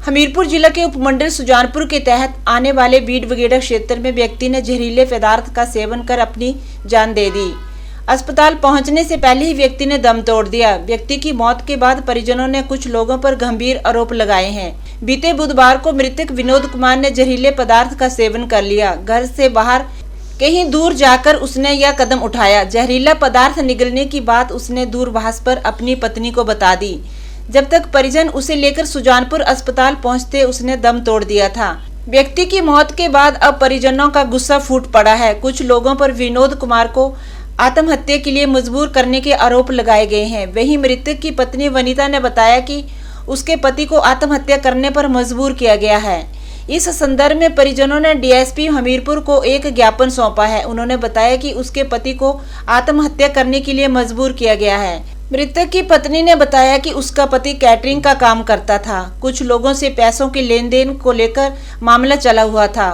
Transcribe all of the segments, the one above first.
हमीरपुर जिला के उपमंडल सुजानपुर के तहत आने वाले बीड वगेड़ा क्षेत्र में व्यक्ति ने जहरीले पदार्थ का सेवन कर अपनी जान दे दी। अस्पताल पहुंचने से पहले ही व्यक्ति ने दम तोड़ दिया। व्यक्ति की मौत के बाद परिजनों ने कुछ लोगों पर गंभीर आरोप लगाए हैं। बीते बुधवार को मृतक विनोद कुमार ने जहरीले पदार्थ का सेवन कर लिया। घर से बाहर कहीं दूर जाकर उसने यह कदम उठाया। जहरीला पदार्थ निगलने की बात उसने दूरभाष पर अपनी पत्नी को बता दी। जब तक परिजन उसे लेकर सुजानपुर अस्पताल पहुंचते उसने दम तोड़ दिया था। व्यक्ति की मौत के बाद अब परिजनों का गुस्सा फूट पड़ा है। कुछ लोगों पर विनोद कुमार को आत्महत्या के लिए मजबूर करने के आरोप लगाए गए हैं। वहीं मृतक की पत्नी वनिता ने बताया कि उसके पति को आत्महत्या करने पर मजबूर किया गया है। इस संदर्भ में परिजनों ने डीएसपी हमीरपुर को एक ज्ञापन सौंपा है। उन्होंने बताया कि उसके पति को आत्महत्या करने के लिए मजबूर किया गया है। मृतक की पत्नी ने बताया कि उसका पति कैटरिंग का काम करता था। कुछ लोगों से पैसों के लेन देन को लेकर मामला चला हुआ था।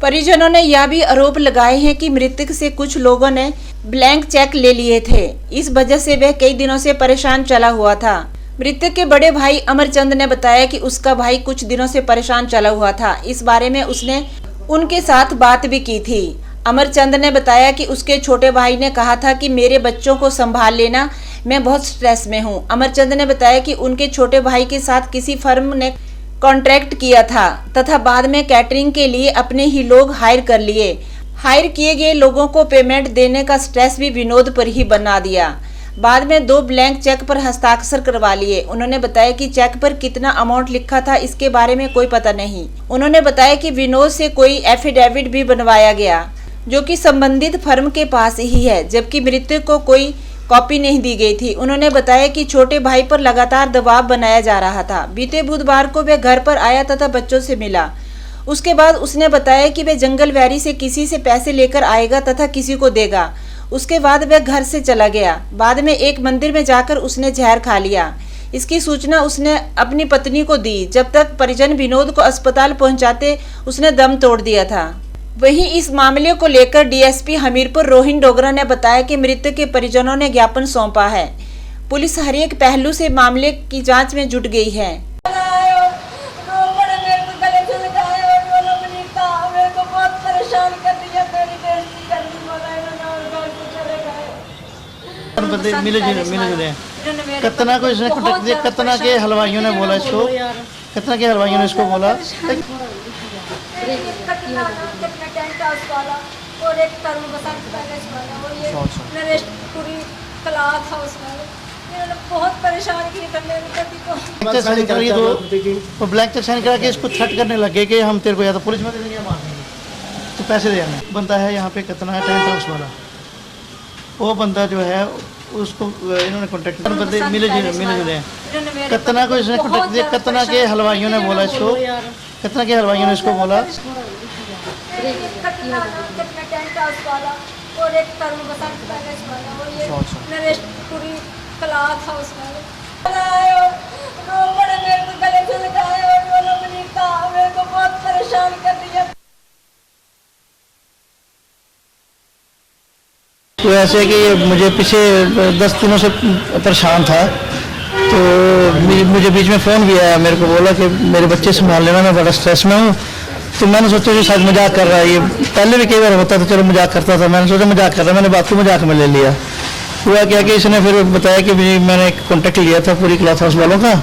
परिजनों ने यह भी आरोप लगाए हैं कि मृतक से कुछ लोगों ने ब्लैंक चेक ले लिए थे। इस वजह से वह कई दिनों से परेशान चला हुआ था। मृतक के बड़े भाई अमरचंद ने बताया कि उसका भाई कुछ दिनों से परेशान चला हुआ था। इस बारे में उसने उनके साथ बात भी की थी। अमरचंद ने बताया कि उसके छोटे भाई ने कहा था कि मेरे बच्चों को संभाल लेना, मैं बहुत स्ट्रेस में हूँ। अमरचंद ने बताया कि उनके छोटे भाई के साथ किसी फर्म ने कॉन्ट्रैक्ट किया था तथा बाद में कैटरिंग के लिए अपने ही लोग हायर कर लिए। हायर किए गए लोगों को पेमेंट देने का स्ट्रेस भी विनोद पर ही बना दिया। बाद में 2 ब्लैंक चेक पर हस्ताक्षर करवा लिए। उन्होंने बताया कि चेक पर कितना अमाउंट लिखा था इसके बारे में कोई पता नहीं। उन्होंने बताया कि विनोद से कोई एफिडेविट भी बनवाया गया जो कि संबंधित फर्म के पास ही है, जबकि मृतक को कोई कॉपी नहीं दी गई थी। उन्होंने बताया कि छोटे भाई पर लगातार दबाव बनाया जा रहा था। बीते बुधवार को वह घर पर आया तथा बच्चों से मिला। उसके बाद उसने बताया कि वह जंगल वैरी से किसी से पैसे लेकर आएगा तथा किसी को देगा। उसके बाद वह घर से चला गया। बाद में एक मंदिर में जाकर उसने जहर खा लिया। इसकी सूचना उसने अपनी पत्नी को दी। जब तक परिजन विनोद को अस्पताल पहुंचाते उसने दम तोड़ दिया था। वहीं इस मामले को लेकर डीएसपी हमीरपुर रोहिन डोगरा ने बताया कि मृतक के परिजनों ने ज्ञापन सौंपा है। पुलिस हर एक पहलू से मामले की जांच में जुट गई है। मिले जुले कतना को इसने कटक दिया। कतना के हलवाइयों ने बोला इसको, कतना के हलवाइयों ने इसको बोला और एक तरुण बसंत पैलेस वाला और ये नरेशपुरी क्लाथ हाउस वाला, इन्होंने बहुत परेशान किया था मेरे पति को। तो ब्लैक चेक साइन करा के इसको थ्रेट करने लगे कि हम तेरे को या तो पुलिस में दे देंगे या मार देंगे, तो पैसे दे आने। बंदा है यहाँ पे कितना है टेंट हाउस वाला, वो बंदा जो है उसको इन्होंने कॉन्टेक्ट बंदे मिले जुले कतना को इसने कॉन्टेक्ट दिया। कतना के हलवाइयों ने बोला इसको, कतना के हलवाइयों ने इसको बोला टेंट हाउस वाला और एक तरुण बसंत पैलेस वाला और ये नरेशपुरी क्लाथ हाउस वाला बड़े मेरे को गले से लगाए और वो लोग नहीं कहा, मेरे को बहुत परेशान कर दिया। तो ऐसे कि मुझे पीछे 10 दिनों से परेशान था, तो मुझे बीच में फ़ोन भी आया, मेरे को बोला कि मेरे बच्चे संभाल लेना, मैं बड़ा स्ट्रेस में हूँ। तो मैंने सोचा कि शायद मजाक कर रहा है, ये पहले भी कई बार होता था, चलो मजाक करता था। मैंने सोचा मजाक कर रहा है, मैंने बात को मजाक में ले लिया। हुआ क्या कि इसने फिर बताया कि मैंने एक कॉन्टेक्ट लिया था पूरी क्लाथ हाउस वालों का,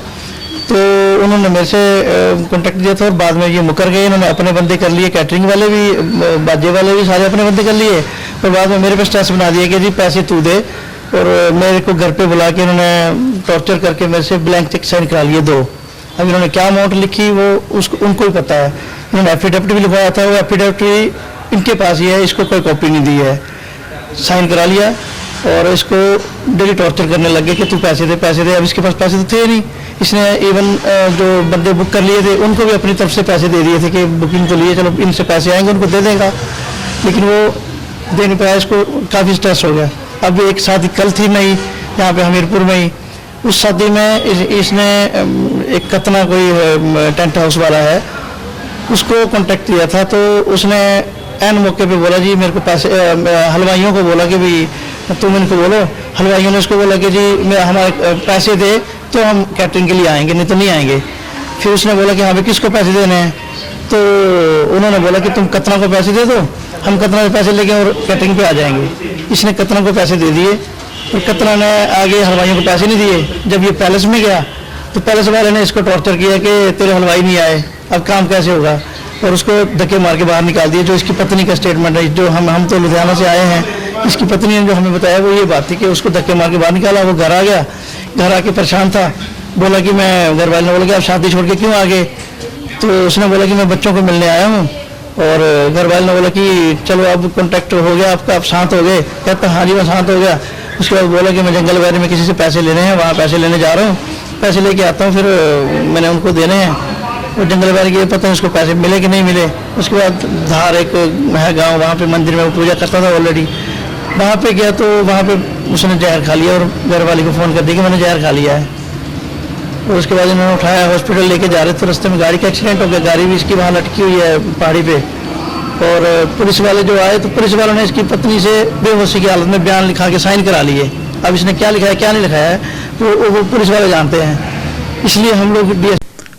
तो उन्होंने मेरे से कॉन्टेक्ट दिया था और बाद में ये मुकर गए। इन्होंने अपने बंदे कर लिए, कैटरिंग वाले भी, बाजे वाले भी, सारे अपने बंदे कर लिए। और बाद में मेरे पे स्ट्रेस बना दिया कि जी पैसे तू दे, और मेरे को घर पे बुला के इन्होंने टॉर्चर करके मेरे से ब्लैंक चेक साइन करा लिए 2। अब इन्होंने क्या अमाउंट लिखी वो उसको उनको ही पता है। इन्होंने एफिडेविट भी लिखवाया था, वो एफिडेविट भी इनके पास ही है, इसको कोई कॉपी नहीं दी है। साइन करा लिया और इसको डेली टॉर्चर करने लगे कि तू पैसे दे पैसे दे। अब इसके पास पैसे तो थे नहीं। इसने इवन जो बंदे बुक कर लिए थे उनको भी अपनी तरफ से पैसे दे दिए थे कि बुकिंग तो लिए, चलो इनसे पैसे आएंगे उनको दे देगा, लेकिन वो दे नहीं पाया। इसको काफ़ी स्ट्रेस हो गया। अब एक शादी कल थी नई यहाँ पे हमीरपुर में ही, उस शादी में इसने एक कतना कोई टेंट हाउस वाला है उसको कांटेक्ट किया था। तो उसने एन मौके पे बोला जी मेरे को पैसे, हलवाइयों को बोला कि भाई तुम इनको बोलो। हलवाइयों ने उसको बोला कि जी हमारे पैसे दे तो हम कैटरिंग के लिए आएंगे, नहीं तो नहीं आएंगे। फिर उसने बोला कि हाँ भाई किसको पैसे देने हैं, तो उन्होंने बोला कि तुम कतना को पैसे दे दो, हम कतना के पैसे लेके और कैटरिंग पे आ जाएंगे। इसने कतना को पैसे दे दिए और कतना ने आगे हलवाइयों को पैसे नहीं दिए। जब ये पैलेस में गया तो पैलेस वाले ने इसको टॉर्चर किया कि तेरे हलवाई नहीं आए, अब काम कैसे होगा, और उसको धक्के मार के बाहर निकाल दिए। जो इसकी पत्नी का स्टेटमेंट है, जो हम तो लुधियाना से आए हैं, इसकी पत्नी ने जो हमें बताया वो ये बात थी कि उसको धक्के मार के बाहर निकाला। वो घर आ गया, घर आके परेशान था, बोला कि मैं, घर वाले ने बोला कि आप शादी छोड़ के क्यों आ गए, तो उसने बोला कि मैं बच्चों को मिलने आया हूँ। और घर वाले ने बोला कि चलो अब कॉन्टैक्ट हो गया आपका, आप शांत हो गए। कहता हाँ जी मैं शांत हो गया। उसके बाद बोला कि मैं जंगल वैली में किसी से पैसे लेने हैं, वहाँ पैसे लेने जा रहा हूँ, पैसे लेके आता हूँ, फिर मैंने उनको देने हैं। और जंगल वैली के पता नहीं उसको पैसे मिले कि नहीं मिले। उसके बाद धार एक है गाँव, वहाँ पे मंदिर में वो पूजा करता था ऑलरेडी, वहाँ पे गया तो वहाँ पे उसने जहर खा लिया और घर वाली को फ़ोन कर दिया कि मैंने जहर खा लिया है। और उसके बाद इन्होंने उठाया, हॉस्पिटल लेके जा रहे थे, रास्ते में गाड़ी का एक्सीडेंट हो गया, गाड़ी भी इसकी वहाँ लटकी हुई है पहाड़ी पे। और पुलिस वाले जो आए तो पुलिस वालों ने इसकी पत्नी से बेहोशी की हालत में बयान लिखा के साइन करा लिए। अब इसने क्या लिखा है क्या नहीं लिखा है तो वो पुलिस वाले जानते हैं, इसलिए हम लोग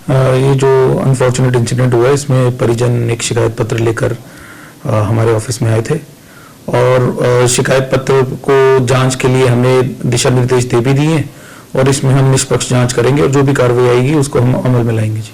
ये जो अनफॉर्चुनेट इंसिडेंट हुआ है, इसमें परिजन एक शिकायत पत्र लेकर हमारे ऑफिस में आए थे और शिकायत पत्र को जांच के लिए हमने दिशा निर्देश दे भी दिए हैं और इसमें हम निष्पक्ष जांच करेंगे और जो भी कार्रवाई आएगी उसको हम अमल में लाएंगे जी।